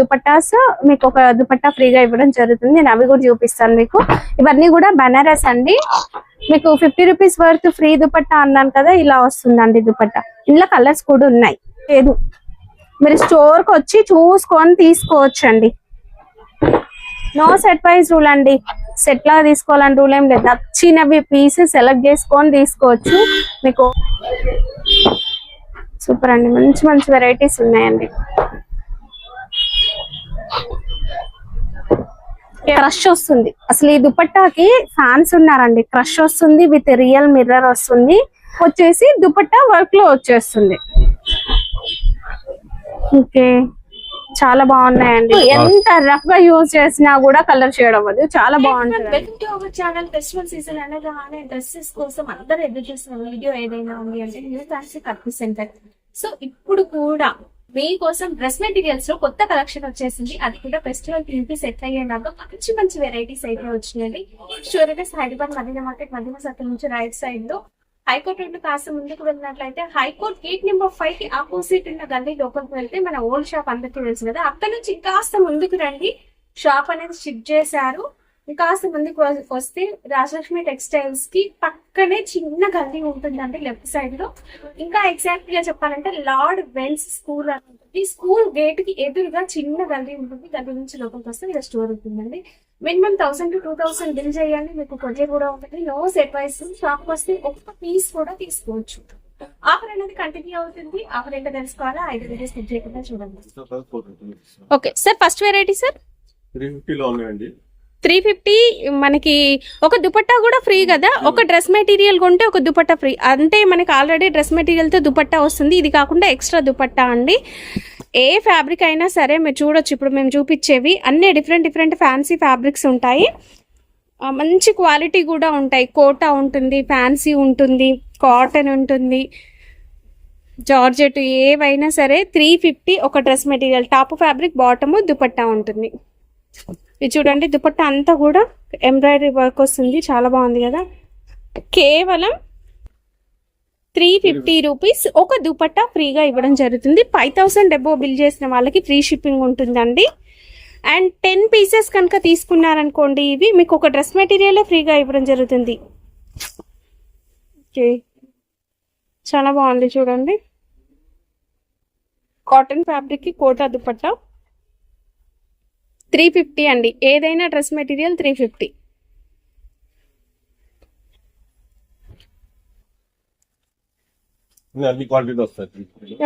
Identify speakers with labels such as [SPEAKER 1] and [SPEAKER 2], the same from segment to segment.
[SPEAKER 1] దుపట్టాస్ మీకు ఒక దుపట్టా ఫ్రీగా ఇవ్వడం జరుగుతుంది. నేను అవి కూడా చూపిస్తాను మీకు. ఇవన్నీ కూడా బనారస్ అండి. మీకు 50 రూపీస్ వర్త్ ఫ్రీ దుపట్టా అన్నాను కదా, ఇలా వస్తుందండి దుపట్టా. ఇందులో కలర్స్ కూడా ఉన్నాయి. లేదు మీరు స్టోర్ కి వచ్చి చూసుకొని తీసుకోవచ్చు అండి. నో సెట్ వైజ్ రూల్ అండి. సెట్ లాగా తీసుకోవాలని రూల్ ఏం లేదు. నచ్చినవి పీసెస్ సెలెక్ట్ చేసుకొని తీసుకోవచ్చు. మీకు సూపర్ అండి, మంచి మంచి వెరైటీస్ ఉన్నాయండి. క్రష్ వస్తుంది. అసలు ఈ దుపట్టాకి ఫ్యాన్స్ ఉన్నారండి. క్రష్ వస్తుంది విత్ రియల్ మిర్రర్ వస్తుంది. వచ్చేసి దుపట్టా వర్క్ లో వచ్చేస్తుంది. ఓకే, చాలా బాగున్నాయండి. ఎంత రఫ్ గా యూజ్ చేసినా కూడా కలర్ షేడ్ అవ్వదు. చాలా బాగుంటుంది.
[SPEAKER 2] Welcome to our channel. Festival season అనగానే డ్రెస్సెస్ కోసం అందరూ ఎదురు చూస్తున్న వీడియో ఏదైనా ఉంది అంటే న్యూ ఫ్యాన్సీ కట్టు సెంటర్. సో ఇప్పుడు కూడా మీకోసం డ్రెస్ మెటీరియల్స్ లో కొత్త కలెక్షన్ వచ్చేసింది. అది కూడా ఫెస్టివల్ కి సెట్ అయ్యేలాగా మంచి మంచి వెరైటీస్ అయితే వచ్చినాయండి. Storage Hyderabad Madina market Madina circle నుంచి రైట్ సైడ్ లో హైకోర్ట్ రోడ్డు కాస్త ముందుకు వెళ్ళినట్లయితే హైకోర్ట్ గేట్ నెంబర్ 5 కి ఆపోజిట్ ఉన్న గల్లీ లోపలికి వెళ్తే మన ఓల్డ్ షాప్ అందరికీ తెలుసు కదా, అక్కడ నుంచి కాస్త ముందుకు రండి. షాప్ అనేది షిఫ్ట్ చేశారు. కాస్త ముందుకు వస్తే రాజలక్ష్మి టెక్స్టైల్స్ కి పక్కనే చిన్న గల్లీ ఉంటుందండి లెఫ్ట్ సైడ్ లో. ఇంకా ఎగ్జాక్ట్ గా చెప్పాలంటే లార్డ్ వెల్స్ స్కూల్ అని ఉంటుంది. స్కూల్ గేట్ కి ఎదురుగా చిన్న గల్లీ ఉంటుంది. గల్లీ నుంచి లోపలికి వస్తే ఇలా స్టోర్ ఉంటుందండి. మినిమం 1000 to 2000 బిల్ చేయండి. మీకు కొరియర్ కూడా ఉంటుంది. No set wise. షాప్ వస్తే ఒక్క పీస్ కూడా తీసుకోవచ్చు. ఆఫర్ అనేది కంటిన్యూ అవుతుంది. ఆఫర్ ఏంటో తెలుసుకోవాలా? 5 వీడియోస్ స్కిప్ చేయకుండా చూడండి. Okay sir, first variety sir
[SPEAKER 3] 350 లో ఉన్నాయండి.
[SPEAKER 2] 350 మనకి ఒక దుపట్టా కూడా ఫ్రీ కదా. ఒక డ్రెస్ మెటీరియల్ కొంటే ఒక దుపట్టా ఫ్రీ. అంటే మనకి ఆల్రెడీ డ్రెస్ మెటీరియల్ తో దుపట్టా వస్తుంది. ఇది కాకుండా ఎక్స్ట్రా దుపట్టా అండి. ఏ ఫ్యాబ్రిక్ అయినా సరే మీరు చూడొచ్చు. ఇప్పుడు మేము చూపించేవి అన్ని డిఫరెంట్ డిఫరెంట్ ఫ్యాన్సీ ఫ్యాబ్రిక్స్ ఉంటాయి. మంచి క్వాలిటీ కూడా ఉంటాయి. కోటా ఉంటుంది, ఫ్యాన్సీ ఉంటుంది, కాటన్ ఉంటుంది, జార్జెట్, ఏవైనా సరే 350 ఒక dress material. Top fabric, bottom, dupatta ఉంటుంది. ఇది చూడండి, దుపట్టా అంతా కూడా ఎంబ్రాయిడరీ వర్క్ వస్తుంది. చాలా బాగుంది కదా. కేవలం 350 రూపీస్ ఒక దుపట్టా ఫ్రీగా ఇవ్వడం జరుగుతుంది. 5000 అబోవ్ బిల్ చేసిన వాళ్ళకి ఫ్రీ షిప్పింగ్ ఉంటుందండి. అండ్ 10 పీసెస్ కనుక తీసుకున్నారనుకోండి, ఇవి మీకు ఒక డ్రెస్ మెటీరియల్ ఫ్రీగా ఇవ్వడం జరుగుతుంది. ఓకే, చాలా బాగుంది చూడండి. కాటన్ ఫ్యాబ్రిక్ కి కోటా దుపట్టా 350 అండి. ఏదైనా dress material 350.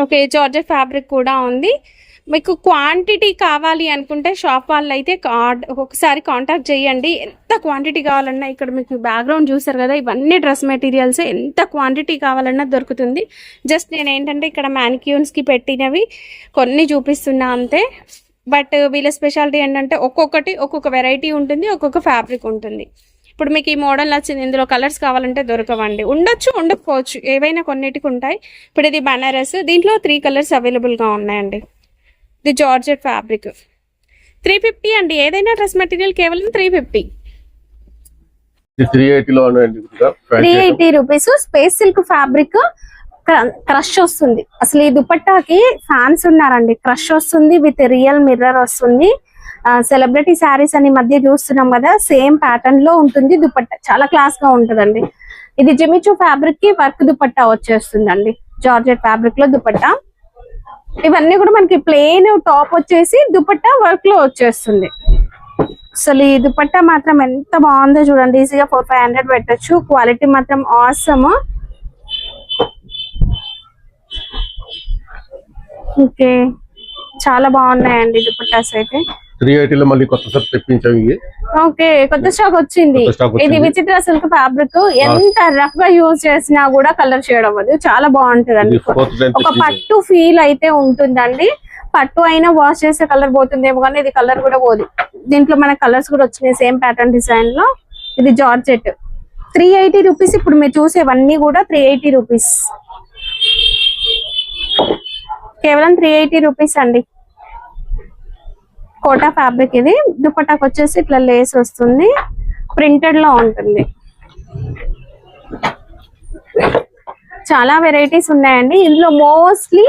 [SPEAKER 2] Okay, georgette fabric కూడా ఉంది. మీకు క్వాంటిటీ కావాలి అనుకుంటే షాప్ వాళ్ళు అయితే ఒకసారి కాంటాక్ట్ చేయండి. ఎంత క్వాంటిటీ కావాలన్నా ఇక్కడ మీకు బ్యాక్గ్రౌండ్ చూసారు కదా, ఇవన్నీ డ్రెస్ మెటీరియల్స్. ఎంత క్వాంటిటీ కావాలన్నా దొరుకుతుంది. జస్ట్ నేను ఏంటంటే ఇక్కడ మ్యానిక్యూన్స్కి పెట్టినవి కొన్ని చూపిస్తున్నా అంతే. బట్ వీళ్ళ స్పెషాలిటీ ఏంటంటే ఒక్కొక్కటి ఒక్కొక్క వెరైటీ ఉంటుంది, ఒక్కొక్క ఫ్యాబ్రిక్ ఉంటుంది. ఇప్పుడు మీకు ఈ మోడల్ నచ్చింది, ఇందులో కలర్స్ కావాలంటే దొరకవండి. ఉండొచ్చు, ఉండకపోవచ్చు, ఏవైనా కొన్నిటికి ఉంటాయి. ఇప్పుడు ఇది బనారస్, దీంట్లో 3 కలర్స్ అవైలబుల్గా ఉన్నాయండి. ఇది జార్జెట్ ఫ్యాబ్రిక్ 350 అండి. ఏదైనా డ్రెస్ మెటీరియల్ కేవలం 350.
[SPEAKER 1] 380 rupees. Space silk fabric, crush వస్తుంది. అసలు ఈ దుపట్టాకి ఫ్యాన్స్ ఉన్నారండి. క్రష్ వస్తుంది విత్ రియల్ మిర్రర్ వస్తుంది. సెలబ్రిటీ శారీస్ అని మధ్య చూస్తున్నాం కదా, సేమ్ ప్యాటర్న్ లో ఉంటుంది దుపట్టా. చాలా క్లాస్ గా ఉంటుందండి. ఇది జిమిచూ ఫ్యాబ్రిక్ కి వర్క్ దుపట్టా వచ్చేస్తుందండి. జార్జెట్ ఫ్యాబ్రిక్ లో దుపట్టా. ఇవన్నీ కూడా మనకి ప్లెయిన్ టాప్ వచ్చేసి దుపట్టా వర్క్ లో వచ్చేస్తుంది. అసలు ఈ దుపట్టా మాత్రం ఎంత బాగుందో చూడండి. ఈజీగా 400-500 పెట్టచ్చు. క్వాలిటీ మాత్రం ఆసమ్. ఓకే, చాలా బాగున్నాయండి దుపట్టాస్ అయితే.
[SPEAKER 3] 380 లో మళ్ళీ కొత్త స్టాక్ తెప్పించాం.
[SPEAKER 1] ఓకే, కొత్త స్టాక్ వచ్చింది. ఇది విచిత్ర సిల్క్ ఫ్యాబ్రిక్. ఎంత రఫ్ గా యూజ్ చేసినా కూడా కలర్ షేడ్ అవ్వదు. చాలా బాగుంటుందండి. ఒక పట్టు ఫీల్ అయితే ఉంటుందండి. పట్టు అయినా వాష్ చేస్తే కలర్ పోతుందేమో కానీ ఇది కలర్ కూడా పోదు. దీంట్లో మన కలర్స్ కూడా వచ్చినాయి సేమ్ ప్యాటర్న్ డిజైన్ లో. ఇది జార్జెట్ 380 రూపీస్. ఇప్పుడు మీరు చూసేవన్నీ కూడా 380 రూపీస్. కేవలం 380 రూపీస్ అండి. కోటా ఫ్యాబ్రిక్ ఇది. దుపట్టాకి వచ్చేసి ఇట్లా లేస్ వస్తుంది, ప్రింటెడ్ లో ఉంటుంది. చాలా వెరైటీస్ ఉన్నాయండి. ఇందులో మోస్ట్లీ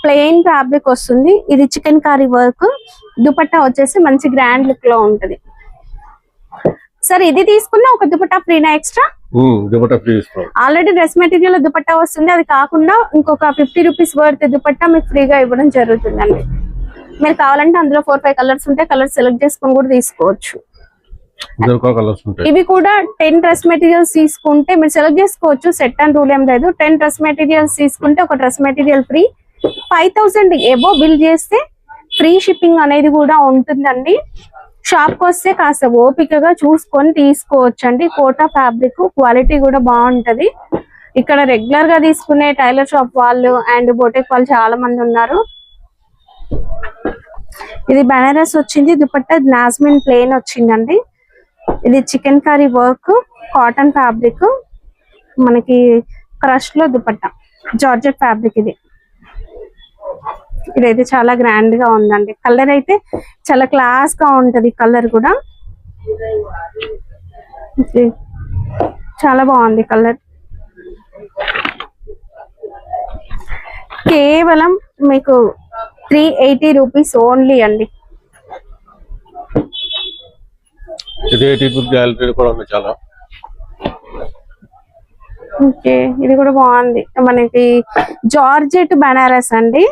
[SPEAKER 1] ప్లెయిన్ ఫ్యాబ్రిక్ వస్తుంది. ఇది చికెన్ కారీ వర్క్. దుపట్టా వచ్చేసి మంచి గ్రాండ్ లుక్ లో ఉంటది. సార్ ఇది తీసుకున్న ఒక దుపట్టా ఫ్రీనా ఎక్స్ట్రా?
[SPEAKER 3] దుపట్టా ఫ్రీ ఇస్తాం.
[SPEAKER 1] ఆల్రెడీ డ్రెస్ మెటీరియల్ దుపట్టా వస్తుంది, అది కాకుండా ఇంకొక 50 రూపీస్ వర్త్ దుపట్టా మీకు ఫ్రీగా ఇవ్వడం జరుగుతుందండి. మీరు కావాలంటే అందులో 4-5 కలర్స్ ఉంటాయి, కలర్స్ సెలెక్ట్ చేసుకొని కూడా తీసుకోవచ్చు. ఇవి కూడా 10 డ్రెస్ మెటీరియల్స్ తీసుకుంటే మీరు సెలెక్ట్ చేసుకోవచ్చు. సెట్ అండ్ రూల్ ఏం లేదు. 10 డ్రెస్ మెటీరియల్స్ తీసుకుంటే ఒక dress material free. 5000 above bill చేస్తే ఫ్రీ షిప్పింగ్ అనేది కూడా ఉంటుందండి. షాప్ కి వస్తే కాస్త ఓపికగా చూసుకొని తీసుకోవచ్చు అండి. కోటా ఫ్యాబ్రిక్ క్వాలిటీ కూడా బాగుంటది. ఇక్కడ రెగ్యులర్ గా తీసుకునే టైలర్ షాప్ వాళ్ళు అండ్ బొటెక్ వాళ్ళు చాలా మంది ఉన్నారు. ఇది బనారస్ వచ్చింది, దుపట్టా జాస్మిన్ ప్లెయిన్ వచ్చిందండి. ఇది chicken curry work, cotton fabric, మనకి క్రష్ లో దుపట్టా, జార్జెట్ ఫ్యాబ్రిక్. ఇదైతే చాలా గ్రాండ్ గా ఉందండి. కలర్ అయితే చాలా క్లాస్ గా ఉంటది. కలర్ కూడా చాలా బాగుంది కలర్. కేవలం మీకు 380 రూపీస్ ఓన్లీ అండి.
[SPEAKER 3] చాలా
[SPEAKER 1] ఓకే, ఇది కూడా బాగుంది. మనకి జార్జెట్ బనారస్ అండి.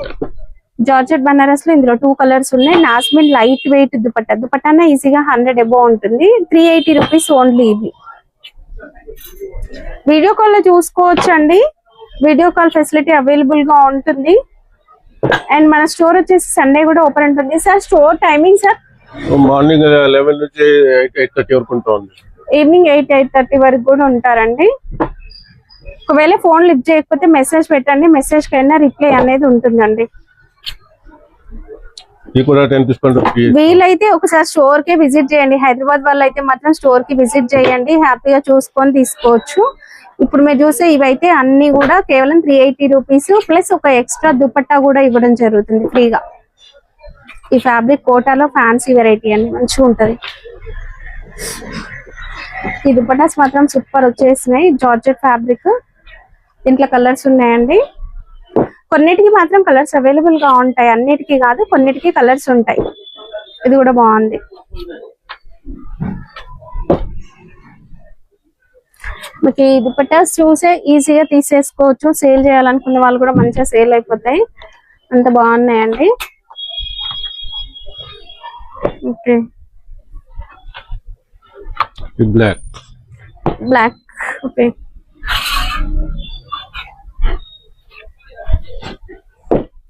[SPEAKER 1] జార్జెట్ బనారస్ లో ఇందులో 2 కలర్స్ ఉన్నాయి. నాస్మిన్ లైట్ వెయిట్ దుపట్టా. దుపట్టానే ఈజీగా 100 ఎబో ఉంటుంది. 380 రూపీస్ ఓన్లీ. ఇది వీడియో కాల్ లో చూసుకోవచ్చు అండి. వీడియో కాల్ ఫెసిలిటీ అవైలబుల్ గా ఉంటుంది. అండ్ మన స్టోర్ వచ్చేసి సండే కూడా ఓపెన్ ఉంటుంది. Sir store timing sir?
[SPEAKER 3] Morning 11 నుంచి 8:30 వరకు ఉంటుంది.
[SPEAKER 1] ఈవినింగ్ 8-8:30 వరకు కూడా ఉంటారండి. ఒకవేళ ఫోన్ లిఫ్ట్ చేయకపోతే మెసేజ్ పెట్టండి, మెసేజ్ కైనా రిప్లై అనేది ఉంటుందండి. వీలైతే ఒకసారి స్టోర్ కి విజిట్ చేయండి. హైదరాబాద్ వాళ్ళు అయితే మాత్రం స్టోర్ కి విజిట్ చేయండి, హ్యాపీగా చూసుకొని తీసుకోవచ్చు. ఇప్పుడు మీరు చూసే ఇవైతే అన్ని కూడా కేవలం 380 రూపీస్ ప్లస్ ఒక ఎక్స్ట్రా దుపట్టా కూడా ఇవ్వడం జరుగుతుంది ఫ్రీగా. ఈ ఫ్యాబ్రిక్ కోటాలో ఫ్యాన్సీ వెరైటీ అండి, మంచిగా ఉంటది. ఈ దుపట్టాస్ మాత్రం సూపర్ వచ్చేసినాయి. జార్జెట్ ఫ్యాబ్రిక్, దీంట్లో కలర్స్ ఉన్నాయండి. కొన్నిటికి మాత్రం కలర్స్ అవైలబుల్ గా ఉంటాయి, అన్నిటికీ కాదు, కొన్నిటికి కలర్స్ ఉంటాయి. ఇది కూడా బాగుంది. మీకు ఈ దుపట్టాస్ చూసే ఈజీగా తీసేసుకోవచ్చు. సేల్ చేయాలనుకున్న వాళ్ళు కూడా మంచిగా సేల్ అయిపోతాయి, అంత బాగున్నాయండి. Okay, black. ఓకే,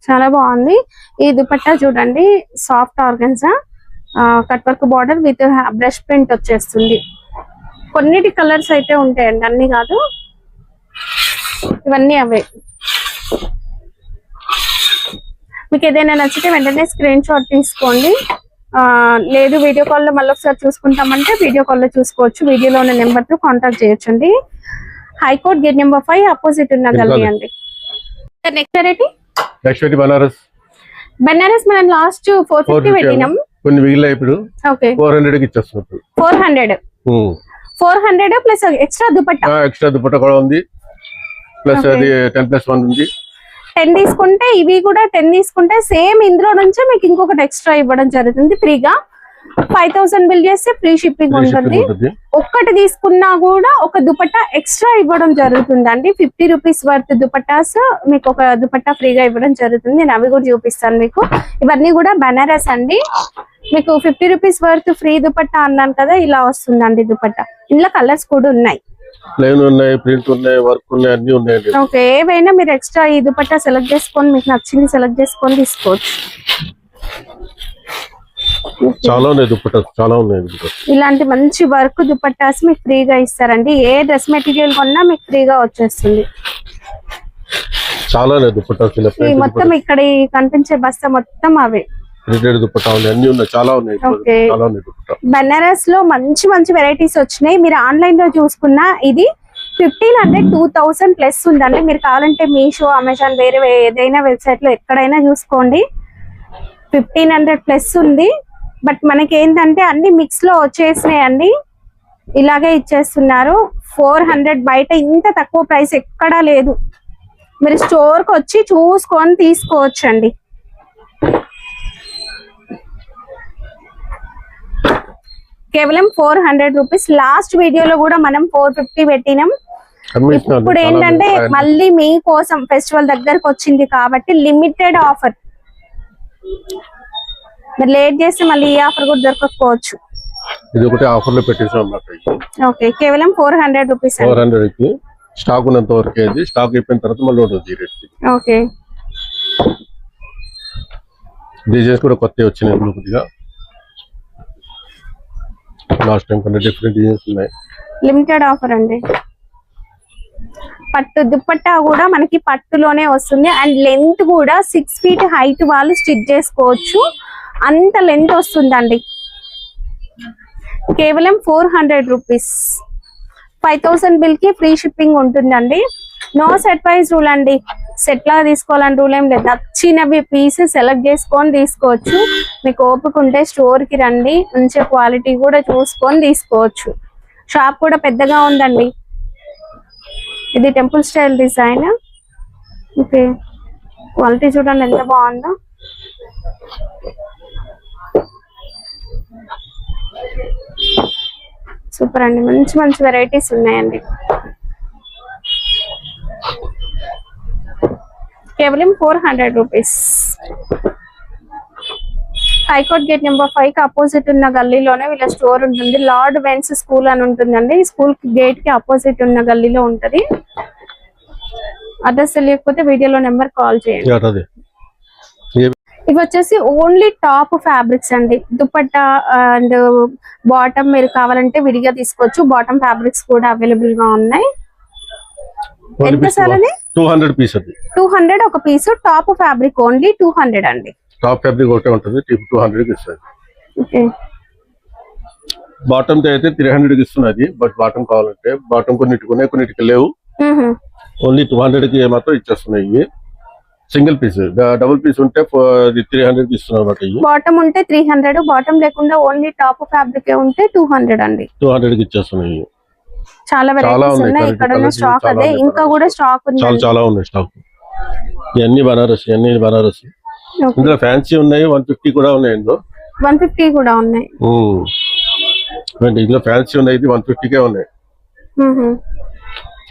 [SPEAKER 1] చాలా బాగుంది. ఈ దుపట్టా చూడండి, soft organza cut work border with brush print వచ్చేస్తుంది. కొన్నిటి కలర్స్ అయితే ఉంటాయండి, అన్ని కాదు, ఇవన్నీ అవే. మీకు ఏదైనా నచ్చితే వెంటనే స్క్రీన్ షాట్ తీసుకోండి. లేదు వీడియో కాల్ లో మళ్ళీ ఒకసారి చూసుకుంటామంటే వీడియో కాల్ లో చూసుకోవచ్చు. వీడియోలో ఉన్న నెంబర్ తో కాంటాక్ట్ చేయొచ్చండి. హైకోర్ట్ గేట్ నెంబర్ 5 అపోజిట్ ఉన్న గల్లీ అండి. నెక్స్ట్ వెరైటీ బనారస్ మనం లాస్ట్ 450 పెట్టినాం,
[SPEAKER 3] కొన్ని మిగిలిన ఇప్పుడు 400 కి ఇచ్చేస్తున్నాం.
[SPEAKER 1] 400 ప్లస్ ఎక్స్ట్రా
[SPEAKER 3] దుపట్టా కూడా ఉంది, ప్లస్ అది 10+1 ఉంది.
[SPEAKER 1] 10 తీసుకుంటే ఇవి కూడా 10 తీసుకుంటే సేమ్ ఇందులో నుంచే మీకు ఇంకొకటి ఎక్స్ట్రా ఇవ్వడం జరుగుతుంది ఫ్రీగా. 5000 బిల్ చేస్తే ఫ్రీ షిప్పింగ్ ఉంటుంది. ఒక్కటి తీసుకున్నా కూడా ఒక దుపట్టా ఎక్స్ట్రా ఇవ్వడం జరుగుతుంది అండి. 50 రూపీస్ వర్త్ దుపట్టాస్ మీకు ఒక దుపట్టా ఫ్రీగా ఇవ్వడం జరుగుతుంది. నేను అవి కూడా చూపిస్తాను మీకు. ఇవన్నీ కూడా బనారస్ అండి. మీకు 50 రూపీస్ వర్త్ ఫ్రీ దుపట్టా అన్నాను కదా, ఇలా వస్తుందండి దుపట్టా. ఇందులో కలర్స్ కూడా ఉన్నాయి,
[SPEAKER 3] ప్లెయిన్ ఉన్నాయి, ప్రింట్ ఉన్నాయి, వర్క్ ఉన్నాయి, అన్ని ఉన్నాయండి.
[SPEAKER 1] ఓకే, ఏవైనా మీరు ఎక్స్ట్రా ఈ దుపట్టా సెలెక్ట్ చేసుకొని మీకు నచ్చింది సెలెక్ట్ చేసుకొని తీసుకోవచ్చు.
[SPEAKER 3] చాలా ఉన్నాయి దుపట్టాస్, చాలా ఉన్నాయి.
[SPEAKER 1] ఇలాంటి మంచి వర్క్ దుపట్టాస్ మీకు ఫ్రీగా ఇస్తారండి. ఏ డ్రెస్ మెటీరియల్ కొన్నా మీకు ఫ్రీగా వచ్చేస్తుంది.
[SPEAKER 3] చాలా దుపట్టాస్
[SPEAKER 1] మొత్తం ఇక్కడ కనిపించే బస్తా మొత్తం అవే. బనారస్ లో మంచి మంచి వెరైటీస్ వచ్చినాయి. మీరు ఆన్లైన్ లో చూసుకున్నా ఇది 1500 2000 ప్లస్ ఉందండి. మీరు కావాలంటే మీషో, అమెజాన్, వేరే ఏదైనా వెబ్సైట్ లో ఎక్కడైనా చూసుకోండి, 1500 ప్లస్ ఉంది. బట్ మనకి ఏంటంటే అన్ని మిక్స్ లో వచ్చేసినాయండి, ఇలాగే ఇచ్చేస్తున్నారు. 400 బయట ఇంత తక్కువ ప్రైస్ ఎక్కడా లేదు. మీరు స్టోర్ కి వచ్చి చూసుకొని తీసుకోవచ్చు అండి. కేవలం 400 రూపీస్. లాస్ట్ వీడియోలో కూడా మనం 450 పెట్టినాం. ఇప్పుడు ఏంటంటే మళ్ళీ మీకోసం ఫెస్టివల్ దగ్గరకు వచ్చింది కాబట్టి లిమిటెడ్ ఆఫర్. మీరు లేట్ చేస్తే మళ్ళీ ఈ ఆఫర్ కూడా దొరకకపోవచ్చు.
[SPEAKER 3] ఇది ఒకటి ఆఫర్ లో పెట్టేసాం.
[SPEAKER 1] ఓకే, కేవలం 400 రూపీస్.
[SPEAKER 3] 400 కి స్టాక్ ఉన్నంత వరకు, స్టాక్ అయిపోయిన తర్వాత మళ్ళీ ఉంటుంది రేట్.
[SPEAKER 1] ఓకే,
[SPEAKER 3] డిజైన్స్ కూడా కొత్తవి వచ్చినాయి కొద్దిగా. లాస్ట్ టైం కన్నా డిఫరెంట్ డిజైన్స్ ఉన్నాయి.
[SPEAKER 1] లిమిటెడ్ ఆఫర్ అండి. పట్టు దుపట్టా కూడా మనకి పట్టులోనే వస్తుంది. అండ్ లెంత్ కూడా 6 ఫీట్ హైట్ వాళ్ళు స్టిచ్ చేసుకోవచ్చు, అంత లెంత్ వస్తుందండి. కేవలం 400 రూపీస్. 5000 బిల్ కి ఫ్రీ షిప్పింగ్ ఉంటుందండి. నో సెట్ వైజ్ రూల్ అండి. సెట్ లాగా తీసుకోవాలని రూల్ ఏం లేదు. నచ్చినవి పీసెస్ సెలెక్ట్ చేసుకొని తీసుకోవచ్చు. మీకు ఓపిక ఉంటే స్టోర్ కి రండి, మంచి క్వాలిటీ కూడా చూసుకొని తీసుకోవచ్చు. షాప్ కూడా పెద్దగా ఉందండి. ఇది temple style design. Okay, quality చూడండి ఎంత బాగుందో. సూపర్ అండి, మంచి మంచి వెరైటీస్ ఉన్నాయండి. కేవలం 400 రూపీస్. హైకోర్ట్ గేట్ నెంబర్ 5 కి అపోజిట్ ఉన్న గల్లీలోనే వీళ్ళ స్టోర్ ఉంటుంది. లార్డ్ వెన్స్ స్కూల్ అని ఉంటుందండి. స్కూల్ గేట్ కి అపోజిట్ ఉన్న గల్లీలో ఉంటది. అడ్రస్ తెలియకపోతే వీడియోలో నెంబర్ కాల్ చేయండి. ఇవి వచ్చేసి ఓన్లీ టాప్ ఫ్యాబ్రిక్స్ అండి. దుపట్టా అండ్ బాటమ్ మీరు కావాలంటే విడిగా తీసుకోవచ్చు. బాటమ్ ఫ్యాబ్రిక్స్ కూడా అవైలబుల్ గా ఉన్నాయి. ఎంత సార్ అది?
[SPEAKER 3] 200 పీస్.
[SPEAKER 1] 200 ఒక పీస్. టాప్ ఫ్యాబ్రిక్ ఓన్లీ 200 అండి.
[SPEAKER 3] టాప్ ఫ్యాబ్రిక్ ఒకటే ఉంటుంది, 200 కి ఇస్తుంది.
[SPEAKER 1] ఓకే,
[SPEAKER 3] బాటమ్ అయితే 300 కి ఇస్తున్నది. బట్ బాటమ్ కావాలంటే బాటమ్ కొన్నిటికి లేవు. ఓన్లీ 200 కి మాత్రం ఇచ్చేస్తున్నాయి. సింగిల్ పీస్, డబుల్ పీస్ ఉంటే 300 కి ఇస్తున్నారు.
[SPEAKER 1] బాటమ్ ఉంటే 300, బాటమ్ లేకుండా ఓన్లీ టాప్ ఫ్యాబ్రిక్ ఉంటే 200 అండి.
[SPEAKER 3] 200 కి ఇచ్చేస్తున్నాయి.
[SPEAKER 1] చాలా వెరైటీస్ ఉన్నాయి. ఇక్కడ ఉన్న స్టాక్ అదే, ఇంకా కూడా స్టాక్ ఉంది.
[SPEAKER 3] చాలా ఉన్నాయి స్టాక్. ఇవన్నీ బనారస్, ఇందులో ఫ్యాన్సీ ఉన్నాయి. 150 కూడా ఉన్నాయి. ఇందులో
[SPEAKER 1] 150 కూడా ఉన్నాయి.
[SPEAKER 3] ఇందులో ఫ్యాన్సీ ఉన్నాయి. ఇది 150 కే ఉన్నాయి.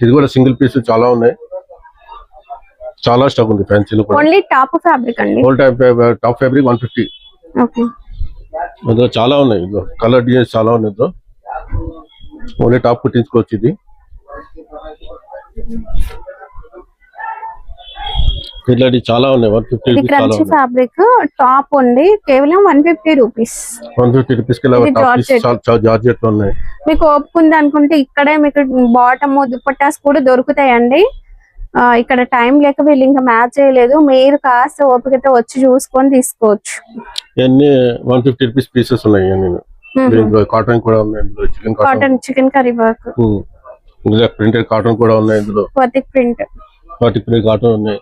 [SPEAKER 3] ఇది కూడా సింగిల్ పీస్ చాలా ఉన్నాయి. చాలా స్టాక్ ఉంది ఫ్యాన్సీలో కూడా.
[SPEAKER 1] ఓన్లీ టాప్ ఫ్యాబ్రిక్ అండి.
[SPEAKER 3] Top fabric 150.
[SPEAKER 1] ఓకే,
[SPEAKER 3] ఇందులో చాలా ఉన్నాయి. ఇందులో కలర్ డిజైన్స్ చాలా ఉన్నాయి. ఇందులో ఓన్లీ టాప్ కుట్టించుకోవచ్చు. ఇది ఇట్లాంటి చాలా ఉన్నాయి. 150 రూపీస్.
[SPEAKER 1] క్రంచీ ఫ్యాబ్రిక్ టాప్ ఉంది, కేవలం 150 రూపీస్.
[SPEAKER 3] 150 రూపీస్ కి జార్జెట్ ఉన్నాయి.
[SPEAKER 1] మీకు ఓపుకుంది అనుకుంటే ఇక్కడే మీకు బాటమ్ దుపట్టాస్ కూడా దొరుకుతాయండి. ఇక్కడ టైం లేక వీళ్ళు ఇంకా మ్యాచ్ చేయలేదు. మీరు కాస్త ఓపికతో వచ్చి చూసుకొని తీసుకోవచ్చు.
[SPEAKER 3] ఇవన్నీ 150 రూపీస్ పీసెస్ ఉన్నాయి. కాటన్ కూడా ఉన్నాయి.
[SPEAKER 1] Chicken curry work,
[SPEAKER 3] printed cotton కూడా ఉన్నాయి. ఇందులో
[SPEAKER 1] వర్తిక్ ప్రింట్
[SPEAKER 3] కాటన్ ఉన్నాయి.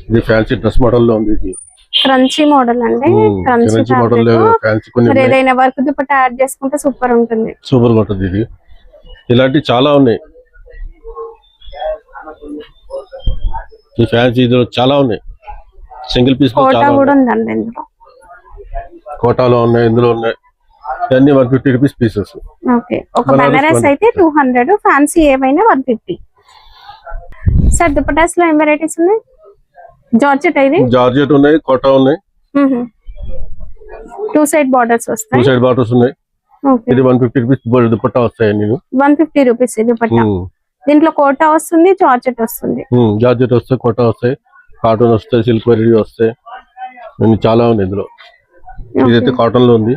[SPEAKER 3] ఇది ఫ్యాన్సీ డ్రెస్ మోడల్ లో ఉంది. ఇది
[SPEAKER 1] క్రంచీ మోడల్ అండి. క్రంచీ మోడల్ ఏదైనా వర్క్ దుపట్టా యాడ్ చేసుకుంటే సూపర్ ఉంటుంది.
[SPEAKER 3] సూపర్ ఉంటుంది. ఇది ఇలాంటివి చాలా ఉన్నాయి. ఈ ఫ్యాన్సీ చాలా ఉన్నాయి. సింగిల్ పీస్
[SPEAKER 1] కోటా కూడా ఉందండి. ఇందులో
[SPEAKER 3] కోటాలో ఉన్నాయి. ఇందులో ఉన్నాయి. అన్ని 150 రూపీస్ పీసెస్.
[SPEAKER 1] ఓకే, ఒక బనారస్ అయితే 200, ఫ్యాన్సీ ఏవైనా 150. సార్ దుపట్టాస్ లో ఏం వెరైటీస్ ఉన్నాయి? జార్జెట్ అయితే
[SPEAKER 3] జార్జెట్ ఉన్నాయి, కోటా ఉన్నాయి.
[SPEAKER 1] 2 సైడ్ బార్డర్స్ వస్తాయి.
[SPEAKER 3] 2 సైడ్ బార్డర్స్ ఉన్నాయి. ఇది 150 రూపీస్ దుపట్టా వస్తాయి. 150
[SPEAKER 1] రూపీస్ దుపట్టా. దీంట్లో కోటా వస్తుంది, జార్జెట్ వస్తుంది.
[SPEAKER 3] జార్జెట్ వస్తాయి, కోటా వస్తాయి, కాటన్ వస్తాయి, సిల్క్ వెరైటీ వస్తాయి. అన్ని చాలా ఉన్నాయి ఇందులో. ఇదైతే కాటన్ లో ఉంది.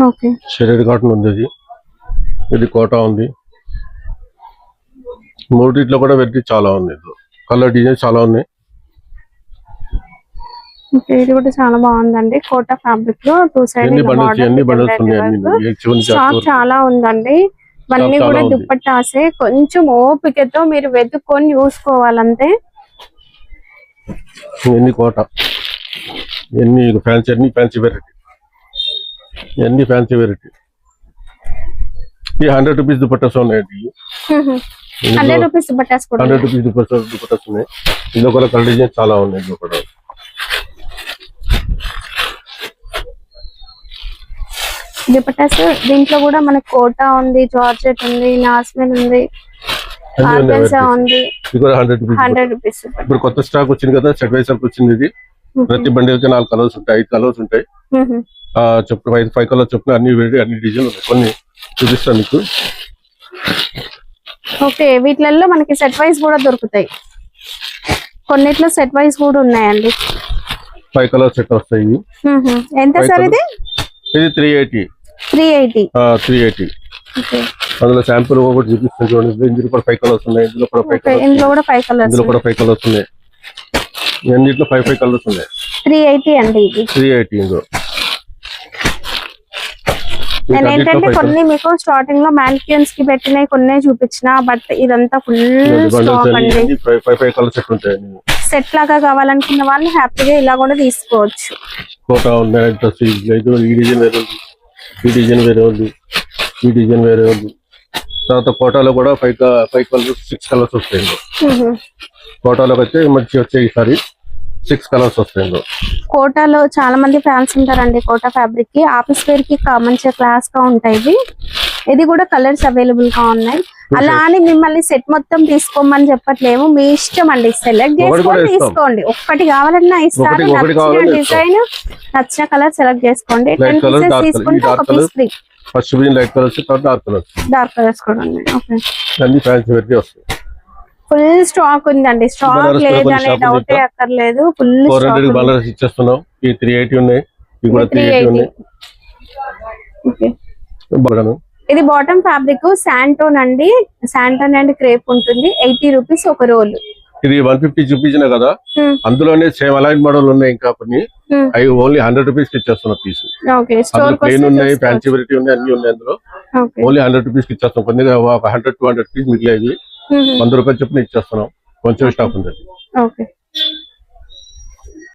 [SPEAKER 1] ఓకే,
[SPEAKER 3] షెడెడ్ కాటన్ ఉంది. ఇది కోటా ఉంది. మూడిట్లో కూడా వెరైటీ చాలా ఉంది. కలర్ డిజైన్ చాలా ఉన్నాయి.
[SPEAKER 1] ఇది కూడా చాలా బాగుందండి. కోటా ఫ్యాబ్రిక్ లో 2 సైడ్ స్టాక్ చాలా ఉందండి. ఇవన్నీ కూడా దుపట్టాసే. కొంచెం ఓపికతో మీరు వెతుక్కొని చూసుకోవాలంతే.
[SPEAKER 3] ఎన్ని కోటా, ఎన్ని ఫ్యాన్సీ, అన్ని ఫ్యాన్సీ వెరైటీ, ఎన్ని ఫ్యాన్సీ వెరైటీ. ఈ 100 రూపీస్ దుపట్టాస్ ఉన్నాయండి.
[SPEAKER 1] 100 రూపీస్ దుపట్టాస్ కూడా
[SPEAKER 3] 100 రూపీస్ దుపట్టాస్ ఉన్నాయి. ఇందులో కూడా కలర్ డిజైన్ చాలా ఉన్నాయి దుపట్టాలు.
[SPEAKER 1] దుపట్టాస్ దీంట్లో కూడా మనకి కోటా ఉంది, జార్జెట్ ఉంది, నాస్మిన్ ఉంది, ఆర్గన్జా ఉంది.
[SPEAKER 3] ఇది కూడా 100 రూపీస్.
[SPEAKER 1] 100 రూపీస్.
[SPEAKER 3] ఇప్పుడు కొత్త స్టాక్ వచ్చింది కదా, సెట్ వైస్ వచ్చింది ఇది. ప్రతి బండిల్కి 4 కలర్స్ ఉంటాయి, 5 కలర్స్ ఉంటాయి. చొప్పున 5 కలర్స్ చొప్పున అన్ని డిజైన్ ఉన్నాయి. కొన్ని చూపిస్తాను మీకు.
[SPEAKER 1] ఓకే, వీటిలలో మనకి సెట్ వైస్ కూడా దొరుకుతాయి. కొన్నిట్లో సెట్ వైస్ కూడా ఉన్నాయండి.
[SPEAKER 3] 5 కలర్ సెట్ వస్తాయి.
[SPEAKER 1] ఎంత సార్ ఇది?
[SPEAKER 3] ఇది 380.
[SPEAKER 1] 380.
[SPEAKER 3] ఓకే, అందులో శాంపుల్ ఒకటి చూపిస్తాను చూడండి. ఇందులో కూడా 5 కలర్స్ ఉన్నాయి. ఇందులో కూడా 5 కలర్స్.
[SPEAKER 1] ఇందులో కూడా 5 కలర్స్.
[SPEAKER 3] ఇందులో కూడా 5 కలర్స్ ఉన్నాయి. అన్నిట్లో 5 కలర్స్ ఉన్నాయి.
[SPEAKER 1] 380 అండి ఇది.
[SPEAKER 3] 380 ఇందులో.
[SPEAKER 1] నేను ఏంటంటే కొన్ని మీకు స్టార్టింగ్ లో మ్యానిక్యూన్స్ కి పెట్టినవి కొన్ని చూపించిన, బట్ ఇదంతా ఫుల్ స్టాక్ అండి.
[SPEAKER 3] 5 కలర్స్ సెట్ ఉంటాయి.
[SPEAKER 1] సెట్ లాగా కావాలనుకున్న వాళ్ళు హ్యాపీగా ఇలా కూడా తీసుకోవచ్చు.
[SPEAKER 3] కోటా ఉన్నాయి, ఈ డిజైన్ వేరే ఉంది, ఈ డిజైన్ వేరే ఉంది, ఈ డిజైన్ వేరే ఉంది. తర్వాత కోటాలో కూడా 5 కలర్స్ 6 కలర్స్ వస్తాయి. కోటాలోకి అయితే మంచి వచ్చాయి. ఈసారి 6 కలర్స్ వస్తాయి.
[SPEAKER 1] కోటాలో చాలా మంది ఫ్యాన్స్ ఉంటారండి. కోటా ఫ్యాబ్రిక్ కి ఆఫీస్ వేర్ కి మంచిగా క్లాస్ గా ఉంటాయి. ఇది కూడా కలర్స్ అవైలబుల్ గా ఉన్నాయి. అలా అని మిమ్మల్ని సెట్ మొత్తం తీసుకోమని చెప్పట్లేము, మీ ఇష్టం అండి. సెలెక్ట్ చేసుకొని తీసుకోండి. ఒక్కటి కావాలన్నా ఇస్తారు. నచ్చిన డిజైన్, నచ్చిన కలర్ సెలెక్ట్ చేసుకోండి. 10 పీసెస్ తీసుకుంటే ఒక piece free.
[SPEAKER 3] First light colours,
[SPEAKER 1] dark colours కూడా ఉన్నాయి. ఓకే,
[SPEAKER 3] అన్ని ఫ్యాన్సీ వెరైటీ వస్తాయి.
[SPEAKER 1] ఫుల్ స్టాక్ ఉందండి. స్టాక్ లేదనే డౌటే అక్కర్లేదు. ఫుల్
[SPEAKER 3] 400 బనారస్ ఇచ్చేస్తున్నాం. ఈ 380 ఉన్నాయి. ఇవి కూడా 380 ఉన్నాయి.
[SPEAKER 1] ఇది బాటమ్ ఫ్యాబ్రిక్ శాంటోన్ అండి. శాంటోన్ అండ్ క్రేప్ ఉంటుంది. 80 రూపీస్ ఒక రోల్.
[SPEAKER 3] ఇది 150 చూపించిన కదా, అందులోనే సేమ్ అలాంటి మోడల్ ఉన్నాయి. ఇంకా కొన్ని అవి ఓన్లీ 100 రూపీస్ ఇచ్చేస్తున్నాం పీస్. ప్లేన్ ఉన్నాయి, ఫ్యాన్సీ వెరైటీ ఉన్నాయి, అన్ని ఉన్నాయి. అందులో ఓన్లీ 100 రూపీస్ ఇచ్చేస్తాం. కొద్దిగా 100-200 పీస్ మిగిలేవి 100 రూపాయలు చొప్పున ఇచ్చేస్తున్నాం. కొంచెం స్టాక్ ఉంది.